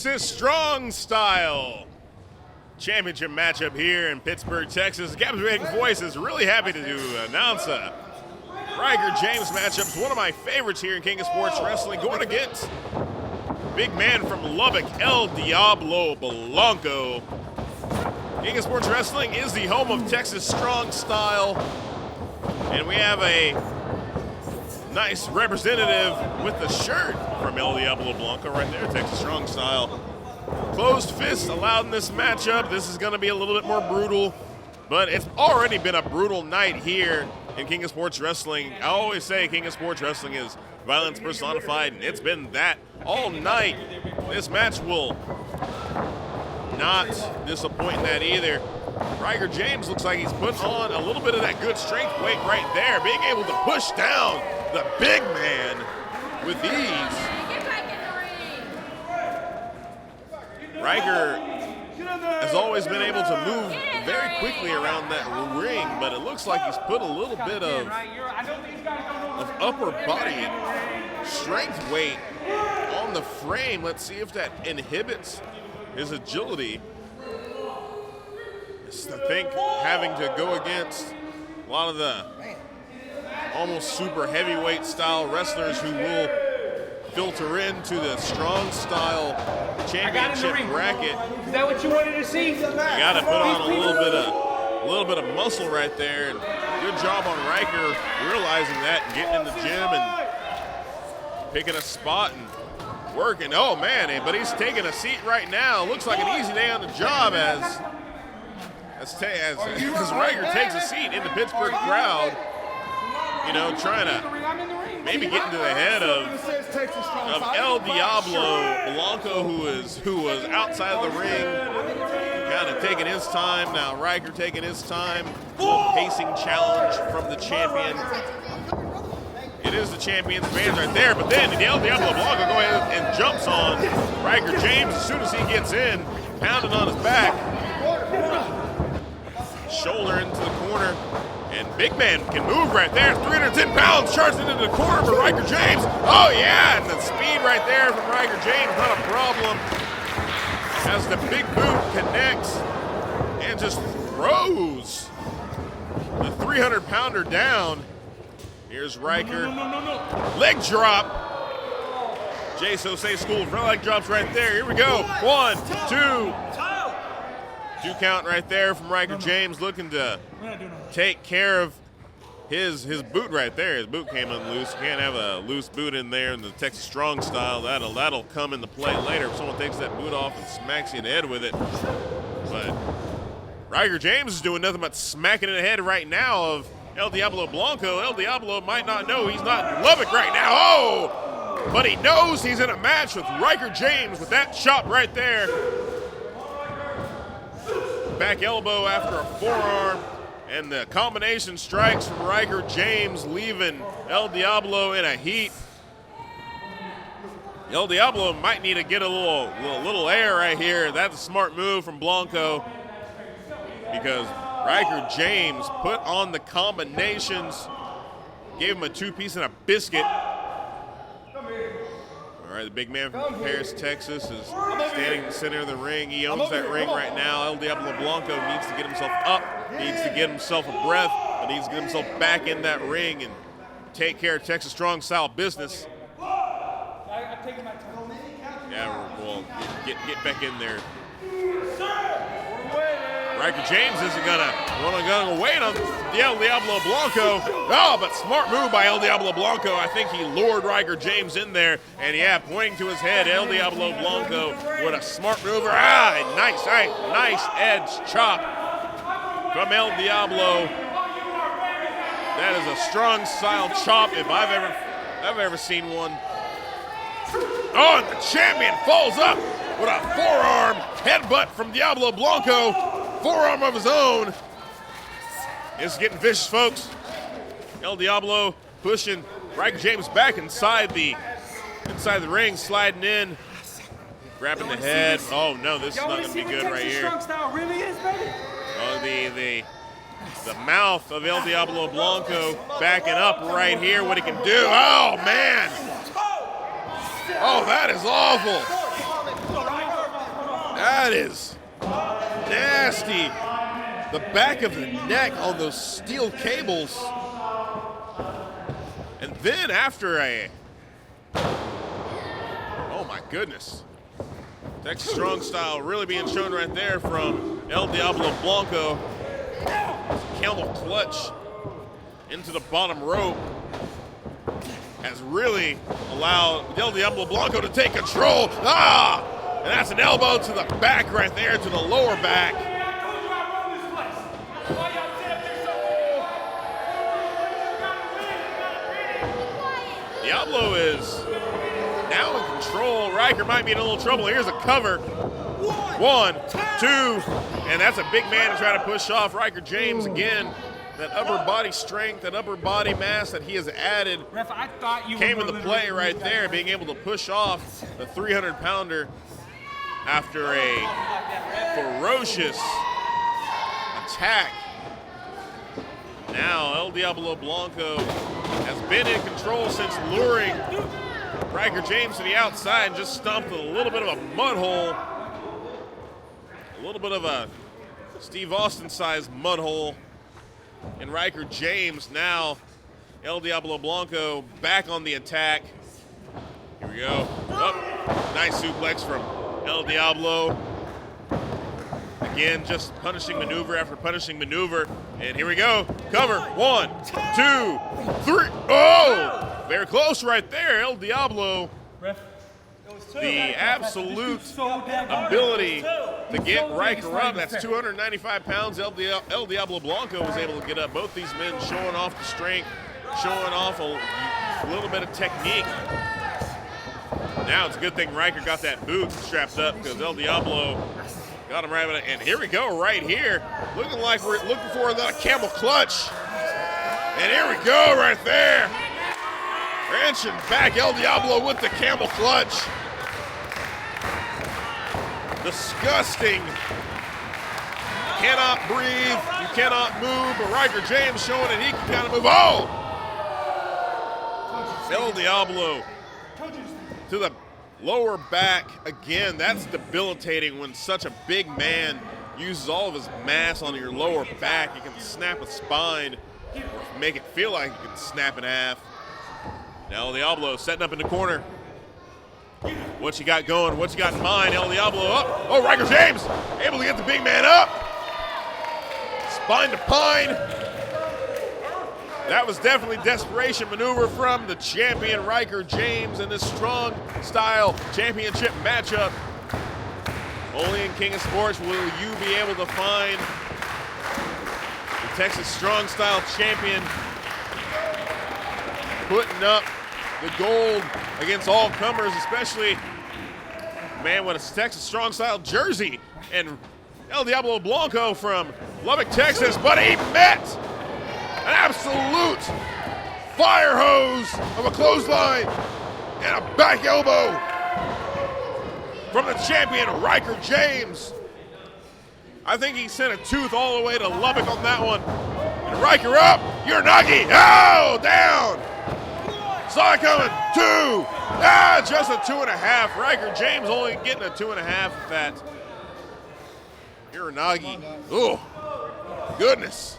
Texas Strong Style championship matchup here in Pittsburg, Texas. Captivating Voices, really happy to announce a Ryker James matchup. It's one of my favorites here in King of Sports Wrestling, going against big man from Lubbock, El-Diablo Blanco. King of Sports Wrestling is the home of Texas Strong Style, and we have a nice representative with the shirt from El-Diablo Blanco right there, Texas Strong Style. Closed fists allowed in this matchup. This is going to be a little bit more brutal, but it's already been a brutal night here in King of Sports Wrestling. I always say King of Sports Wrestling is violence personified, and it's been that all night. This match will not disappoint in that either. Ryker James looks like he's put on a little bit of that good strength weight right there, being able to push down the big man with ease. Ryker has always been able to move very quickly around that ring, but it looks like he's put a little bit of upper body and strength weight on the frame. Let's see if that inhibits his agility. I think having to go against a lot of the almost super heavyweight style wrestlers who will filter into the strong style championship bracket. Is that what you wanted to see? You got to put on a little bit of muscle right there, and good job on Ryker realizing that and getting in the gym and picking a spot and working. Oh man, but he's taking a seat right now. Looks like an easy day on the job as Ryker takes a seat in the Pittsburgh crowd. You know, trying to maybe get into the head of El-Diablo Blanco, who was outside of the ring, kind of taking his time. Now Ryker taking his time. A little pacing challenge from the champion. It is the champion's advantage right there, but then El-Diablo Blanco go ahead and jumps on Ryker James as soon as he gets in, pounding on his back. Shoulder into the corner. And big man can move right there. 310 pounds charging into the corner for Ryker James. Oh yeah, and the speed right there from Ryker James, not a problem. As the big boot connects and just throws the 300-pounder down. Here's Ryker. No. Leg drop. Jay Sosay School of leg drops right there. Here we go. 1, 2. 2 count right there from Ryker James, looking to take care of his boot right there. His boot came unloose. You can't have a loose boot in there in the Texas Strong Style. That'll come into play later if someone takes that boot off and smacks you in the head with it. But Ryker James is doing nothing but smacking in the head right now of El-Diablo Blanco. El-Diablo might not know he's not in Lubbock right now. Oh! But he knows he's in a match with Ryker James with that chop right there. Back elbow after a forearm, and the combination strikes from Ryker James, leaving El-Diablo in a heat. El-Diablo might need to get a little air right here. That's a smart move from Blanco, because Ryker James put on the combinations, gave him a 2-piece and a biscuit. All right, the big man from Paris, Texas is standing in the center of the ring. He owns that ring right now. El-Diablo Blanco needs to get himself up, needs to get himself a breath, but needs to get himself back in that ring and take care of Texas Strong Style business. Yeah, well, get back in there. Ryker James isn't gonna wait on the El-Diablo Blanco. Oh, but smart move by El-Diablo Blanco. I think he lured Ryker James in there, and yeah, pointing to his head, El-Diablo Blanco with a smart maneuver. Nice edge chop from El-Diablo. That is a strong style chop if I've ever seen one. Oh, and the champion falls up with a forearm headbutt from Diablo Blanco. Forearm of his own. It's getting vicious, folks. El-Diablo pushing Ryker James back inside the ring, sliding in, grabbing the head. Oh no, this is not going to be good right here. Oh, the mouth of El-Diablo Blanco backing up right here. What he can do? Oh man! Oh, that is awful. That is nasty. The back of the neck on those steel cables. And then after oh my goodness. Texas Strong Style really being shown right there from El-Diablo Blanco. Camel clutch into the bottom rope has really allowed El-Diablo Blanco to take control. And that's an elbow to the back right there, to the lower back. Diablo is now in control. Ryker might be in a little trouble. Here's a cover. 1, 2, and that's a big man to try to push off Ryker James again. That upper body strength, that upper body mass that he has added came into play right there, being able to push off the 300-pounder after a ferocious attack. Now El-Diablo Blanco has been in control since luring Ryker James to the outside and just stumped a little bit of a mud hole. A little bit of a Steve Austin-sized mud hole in Ryker James. Now El-Diablo Blanco back on the attack. Here we go. Oh, nice suplex from El-Diablo. Again, just punishing maneuver after punishing maneuver. And here we go. Cover. 1, 2, 3. Oh! Very close right there. El-Diablo. The absolute ability to get Ryker up. That's 295 pounds. El-Diablo Blanco was able to get up. Both these men showing off the strength, showing off a little bit of technique. Now it's a good thing Ryker got that boot strapped up because El-Diablo got him right. And here we go right here. Looking like we're looking for the camel clutch. And here we go right there. Wrenching back El-Diablo with the camel clutch. Disgusting. Cannot breathe. You cannot move. But Ryker James showing that he can kind of move. Oh! El-Diablo to the lower back. Again, that's debilitating when such a big man uses all of his mass on your lower back. You can snap a spine or make it feel like you can snap in half. Now El-Diablo setting up in the corner. What you got going? What you got in mind? El-Diablo up. Oh, Ryker James able to get the big man up. Spine to pine. That was definitely desperation maneuver from the champion Ryker James in this Strong Style Championship matchup. Only in King of Sports will you be able to find the Texas Strong Style champion putting up the gold against all comers, especially man with a Texas Strong Style jersey. And El-Diablo Blanco from Lubbock, Texas, but he met an absolute fire hose of a clothesline and a back elbow from the champion Ryker James. I think he sent a tooth all the way to Lubbock on that one. And Ryker up, Uranagi, oh, down. Saw it coming, 2, just a 2.5. Ryker James only getting a 2.5 at that. Uranagi, oh, goodness.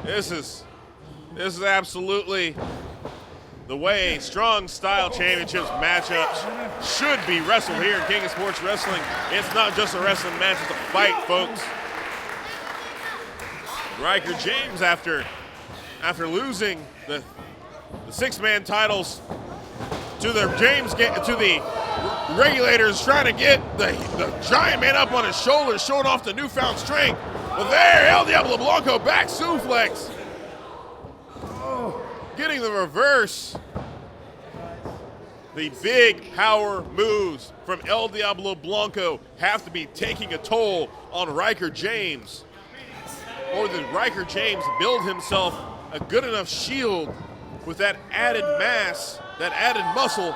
This is absolutely the way Strong Style Championships matchups should be wrestled here in King of Sports Wrestling. It's not just a wrestling match, it's a fight, folks. Ryker James, after losing the six-man titles to the regulators, trying to get the giant man up on his shoulders, showing off the newfound strength. But there, El-Diablo Blanco back suplex. Getting the reverse. The big power moves from El-Diablo Blanco have to be taking a toll on Ryker James. Or did Ryker James build himself a good enough shield with that added mass, that added muscle,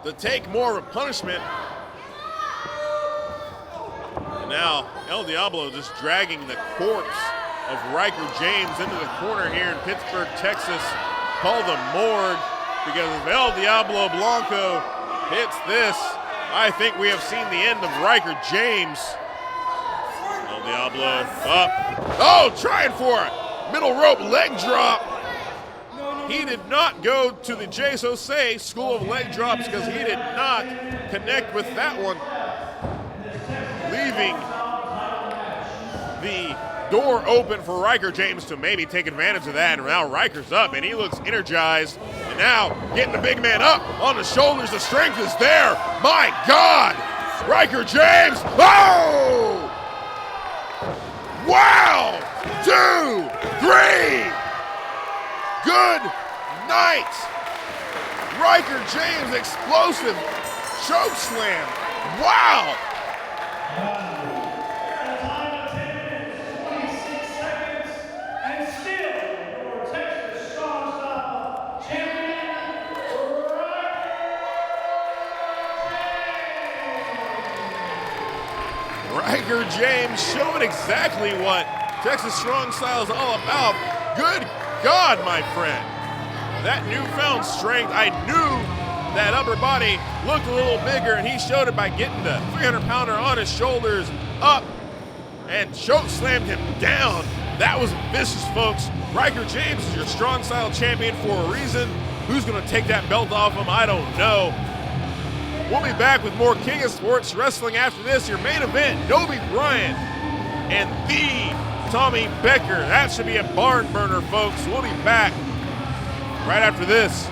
to take more of a punishment? And now El-Diablo just dragging the corpse of Ryker James into the corner here in Pittsburg, Texas, called the morgue, because if El-Diablo Blanco hits this, I think we have seen the end of Ryker James. El-Diablo up. Oh, trying for it. Middle rope leg drop. He did not go to the Jose school of leg drops because he did not connect with that one, leaving the door open for Ryker James to maybe take advantage of that. And now Ryker's up, and he looks energized. And now getting the big man up on the shoulders. The strength is there. My God! Ryker James! Oh! Wow! 2, 3! Good night! Ryker James, explosive choke slam. Wow! Ryker James showing exactly what Texas Strong Style is all about. Good God, my friend. That newfound strength, I knew that upper body looked a little bigger, and he showed it by getting the 300-pounder on his shoulders up and choke slammed him down. That was vicious, folks. Ryker James is your Strong Style champion for a reason. Who's going to take that belt off him? I don't know. We'll be back with more King of Sports Wrestling after this. Your main event, Noby Bryant and the Tommy Becker. That should be a barn burner, folks. We'll be back right after this.